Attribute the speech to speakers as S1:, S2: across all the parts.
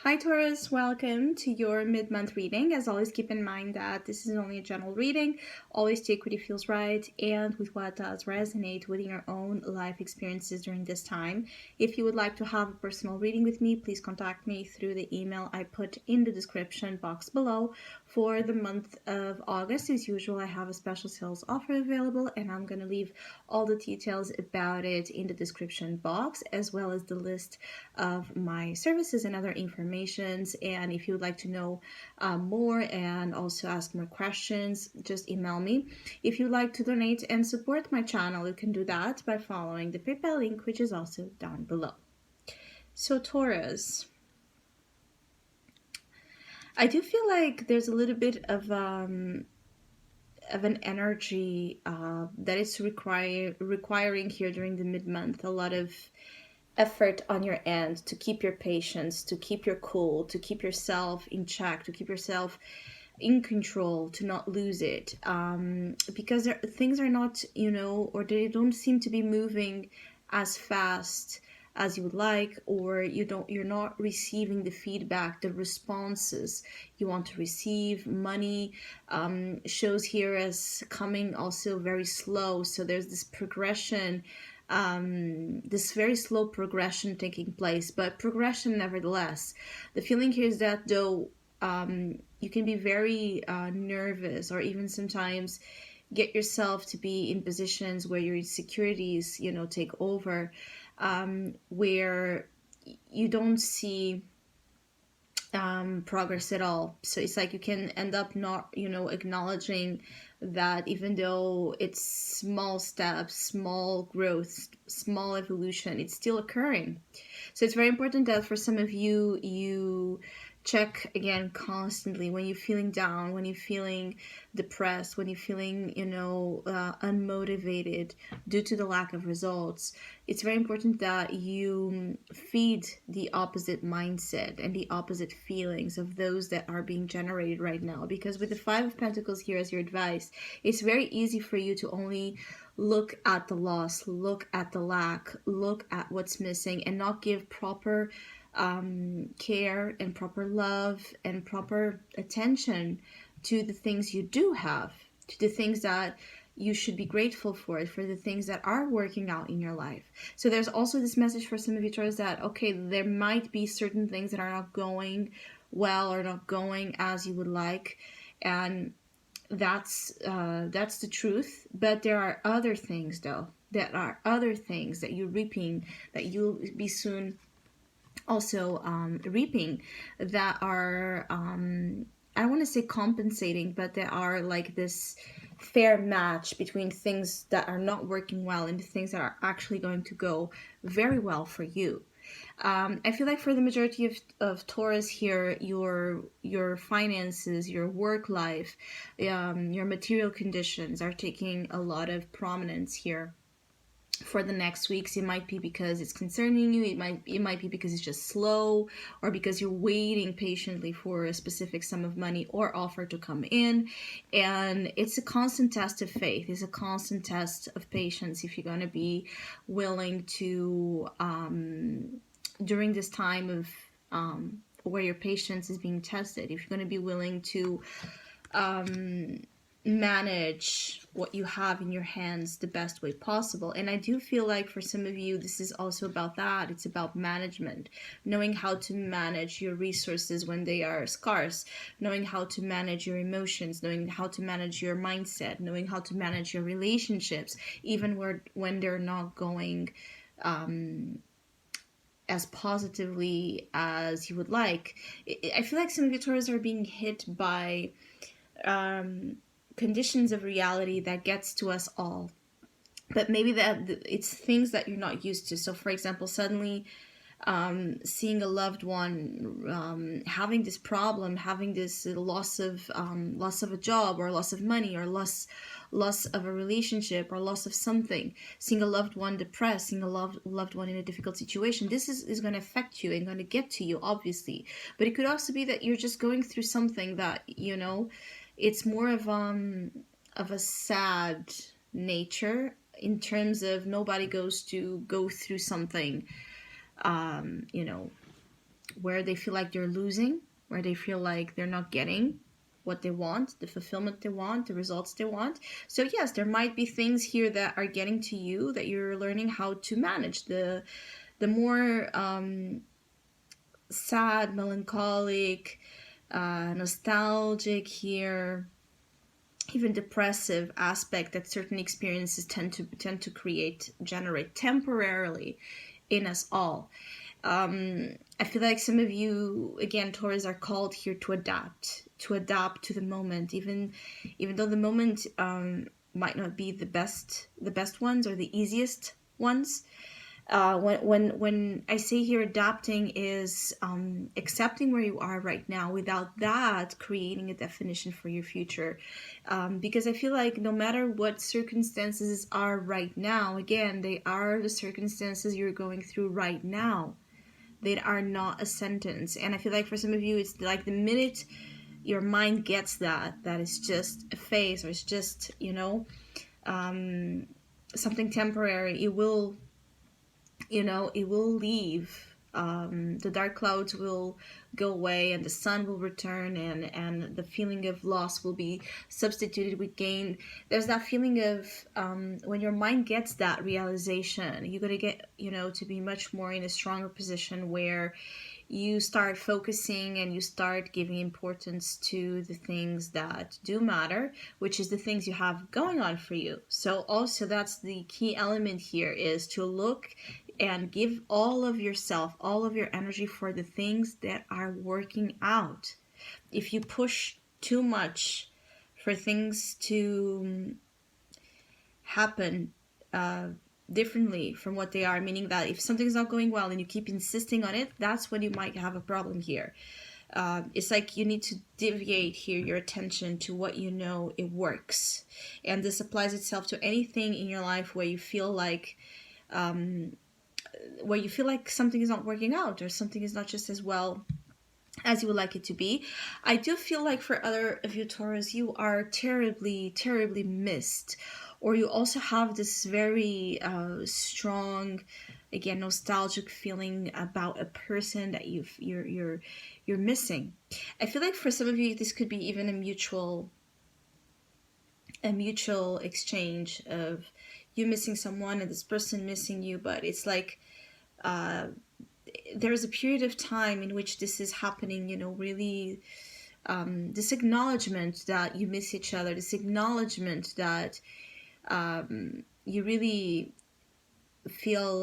S1: Hi Taurus, welcome to your mid-month reading. As always, keep in mind that this is only a general reading. Always take what feels right and with what does resonate with your own life experiences during this time. If you would like to have a personal reading with me, please contact me through the email I put in the description box below. For the month of August, as usual, I have a special sales offer available, and I'm going to leave all the details about it in the description box, as well as the list of my services and other information. And if you would like to know more and also ask more questions, just email me. If you'd like to donate and support my channel, you can do that by following the PayPal link, which is also down below. So Taurus, I do feel like there's a little bit of an energy that is requiring here during the mid-month, a lot of effort on your end to keep your patience, to keep your cool, to keep yourself in check, to keep yourself in control, to not lose it, because things are not, or they don't seem to be moving as fast as you would like, or you're not receiving the feedback, the responses you want to receive. Money shows here as coming also very slow, so there's this progression, this very slow progression taking place, but progression nevertheless. The feeling here is that though you can be very nervous, or even sometimes get yourself to be in positions where your insecurities, take over, where you don't see progress at all. So it's like you can end up not, acknowledging that even though it's small steps, small growth, small evolution, it's still occurring. So it's very important that for some of you, you check again constantly when you're feeling down, when you're feeling depressed, when you're feeling, unmotivated due to the lack of results. It's very important that you feed the opposite mindset and the opposite feelings of those that are being generated right now. Because with the Five of Pentacles here as your advice, it's very easy for you to only look at the loss, look at the lack, look at what's missing, and not give proper care and proper love and proper attention to the things you do have, to the things that you should be grateful for the things that are working out in your life. So there's also this message for some of you, Taurus, that okay, there might be certain things that are not going well or not going as you would like, and that's the truth. But there are other things, though, that you're reaping, that you'll be soon also reaping, that are I don't want to say compensating, but they are like this fair match between things that are not working well and the things that are actually going to go very well for you. I feel like for the majority of Taurus here, your finances, your work life, your material conditions are taking a lot of prominence here. For the next weeks, it might be because it's concerning you, it might be because it's just slow, or because you're waiting patiently for a specific sum of money or offer to come in. And it's a constant test of faith, it's a constant test of patience if you're going to be willing to during this time of where your patience is being tested, if you're going to be willing to manage what you have in your hands the best way possible. And I do feel like for some of you, this is also about that. It's about management, knowing how to manage your resources when they are scarce, knowing how to manage your emotions, knowing how to manage your mindset, knowing how to manage your relationships, even when they're not going as positively as you would like. I feel like some of you, Taurus, are being hit by conditions of reality that gets to us all, but maybe that it's things that you're not used to. So for example, suddenly seeing a loved one having this problem, having this loss of a job, or loss of money, or loss of a relationship, or loss of something, seeing a loved one depressed, seeing a loved one in a difficult situation. This is going to affect you and going to get to you, obviously. But it could also be that you're just going through something that, it's more of a sad nature, in terms of nobody goes to go through something where they feel like they're losing, where they feel like they're not getting what they want, the fulfillment they want, the results they want. So yes, there might be things here that are getting to you that you're learning how to manage. The more sad, melancholic, nostalgic here, even depressive aspect that certain experiences tend to generate temporarily in us all. I feel like some of you, again, Taurus, are called here to adapt to the moment, even though the moment might not be the best ones or the easiest ones. When I say here adapting is accepting where you are right now without that creating a definition for your future. Because I feel like no matter what circumstances are right now, again, they are the circumstances you're going through right now. They are not a sentence. And I feel like for some of you, it's like the minute your mind gets that is just a phase, or it's just, something temporary, it will leave. The dark clouds will go away and the sun will return, and the feeling of loss will be substituted with gain. There's that feeling of when your mind gets that realization, you're going to get, to be much more in a stronger position where you start focusing and you start giving importance to the things that do matter, which is the things you have going on for you. So also that's the key element here, is to look and give all of yourself, all of your energy for the things that are working out. If you push too much for things to happen differently from what they are, meaning that if something's not going well and you keep insisting on it, that's when you might have a problem here. It's like you need to deviate here your attention to what it works. And this applies itself to anything in your life where you feel like something is not working out, or something is not just as well as you would like it to be. I do feel like for other of you Taurus, you are terribly, terribly missed, or you also have this very strong, again, nostalgic feeling about a person that you're missing. I feel like for some of you, this could be even a mutual exchange of you missing someone and this person missing you, but it's like there's a period of time in which this is happening, really this acknowledgement that you miss each other, this acknowledgement that you really feel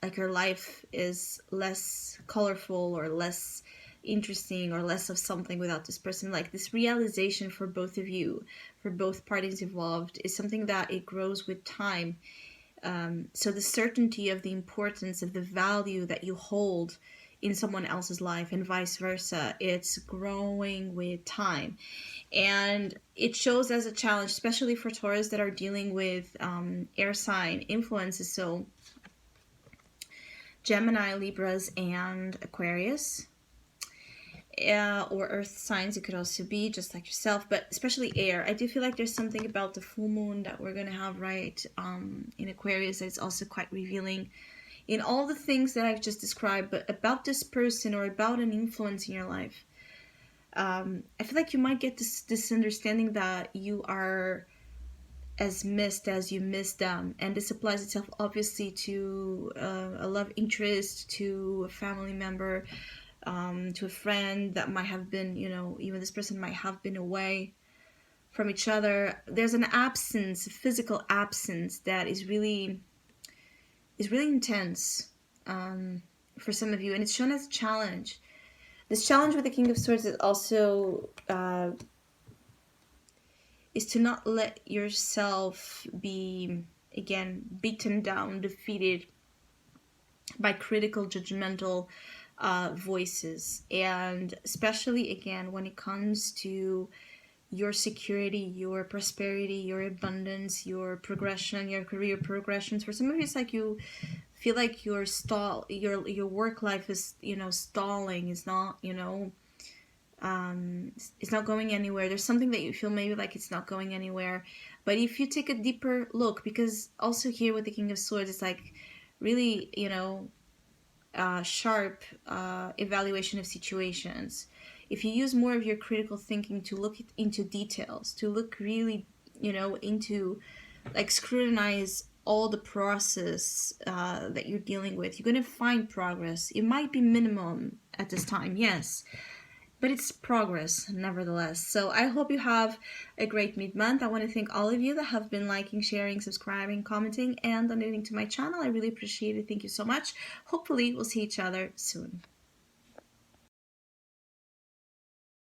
S1: like your life is less colorful or less interesting or less of something without this person. Like this realization for both of you, for both parties involved, is something that it grows with time. So the certainty of the importance of the value that you hold in someone else's life and vice versa, it's growing with time. And it shows as a challenge, especially for Taurus that are dealing with air sign influences. So Gemini, Libras, and Aquarius. Or earth signs, it could also be just like yourself, but especially air. I do feel like there's something about the full moon that we're going to have in Aquarius that's also quite revealing in all the things that I've just described, but about this person or about an influence in your life. I feel like you might get this understanding that you are as missed as you miss them, and this applies itself obviously to a love interest, to a family member, to a friend that might have been, even this person might have been away from each other. There's an absence, a physical absence that is really intense for some of you, and it's shown as a challenge. This challenge with the King of Swords is also is to not let yourself be, again, beaten down, defeated by critical, judgmental voices. And especially, again, when it comes to your security, your prosperity, your abundance, your progression, your career progressions. For some of you, it's like you feel like your work life is, stalling. It's not, it's not going anywhere. There's something that you feel maybe like it's not going anywhere. But if you take a deeper look, because also here with the King of Swords, it's like really, sharp evaluation of situations, if you use more of your critical thinking to look into details, to look really, into like scrutinize all the process that you're dealing with, you're going to find progress. It might be minimum at this time, yes, but it's progress nevertheless. So I hope you have a great mid-month. I want to thank all of you that have been liking, sharing, subscribing, commenting, and donating to my channel. I really appreciate it. Thank you so much. Hopefully we'll see each other soon.